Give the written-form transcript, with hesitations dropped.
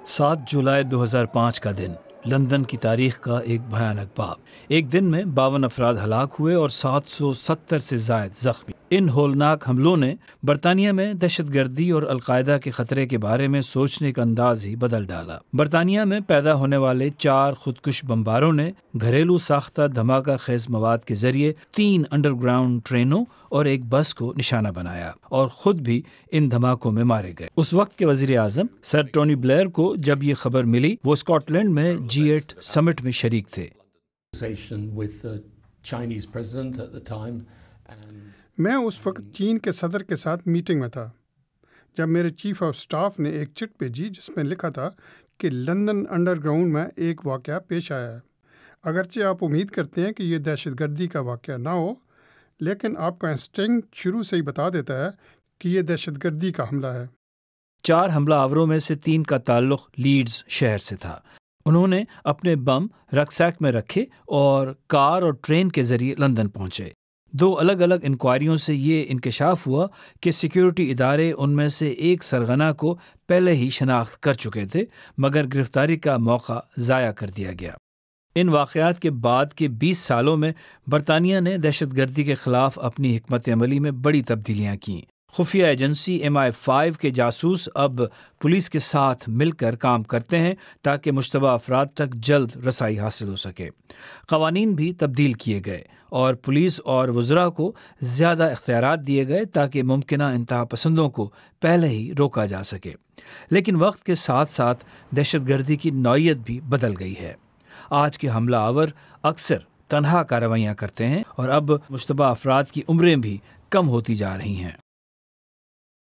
7 जुलाई 2005 का दिन लंदन की तारीख का एक भयानक बाब। एक दिन में 52 अफराद हलाक हुए और 770 से जायद जख्मी। इन होलनाक हमलों ने बरतानिया में दहशतगर्दी और अलकायदा के खतरे के बारे में सोचने का अंदाज ही बदल डाला। बरतानिया में पैदा होने वाले 4 खुदकुश बमबारों ने घरेलू साख्ता धमाका खेज मवाद के जरिए 3 अंडरग्राउंड ट्रेनों और एक बस को निशाना बनाया और खुद भी इन धमाकों में मारे गए। उस वक्त के वजीर आजम सर टोनी ब्लेयर को जब ये खबर मिली, वो स्कॉटलैंड में G8 समिट में शरीक थे। मैं उस वक्त चीन के सदर के साथ मीटिंग में था जब मेरे चीफ ऑफ स्टाफ ने एक चिट भेजी जिसमें लिखा था कि लंदन अंडरग्राउंड में एक वाक़या पेश आया है। अगरचे आप उम्मीद करते हैं कि ये दहशतगर्दी का वाक़या ना हो, लेकिन आपका इंस्टिंक्ट शुरू से ही बता देता है कि ये दहशतगर्दी का हमला है। 4 हमलावरों में से 3 का ताल्लुक लीड्स शहर से था। उन्होंने अपने बम रक्सैक में रखे और कार और ट्रेन के जरिए लंदन पहुंचे। 2 अलग अलग इंक्वायरियों से ये इंकशाफ हुआ कि सिक्योरिटी इदारे उनमें से एक सरगना को पहले ही शनाख्त कर चुके थे, मगर गिरफ्तारी का मौका ज़ाया कर दिया गया। इन वाक़यात के बाद के 20 सालों में बरतानिया ने दहशतगर्दी के ख़िलाफ़ अपनी हिकमत अमली में बड़ी तब्दीलियाँ कीं। खुफिया एजेंसी MI5 के जासूस अब पुलिस के साथ मिलकर काम करते हैं ताकि मुश्तबा अफराद तक जल्द रसाई हासिल हो सके। क़वानीन भी तब्दील किए गए और पुलिस और वज़रा को ज़्यादा इख्तियारात दिए गए ताकि मुमकिना इंतहा पसंदों को पहले ही रोका जा सके। लेकिन वक्त के साथ साथ दहशतगर्दी की नौइयत भी बदल गई है। आज के हमला आवर अक्सर तनहा कार्रवाइयाँ करते हैं और अब मुश्तबा अफराद की उम्रें भी कम होती जा रही हैं।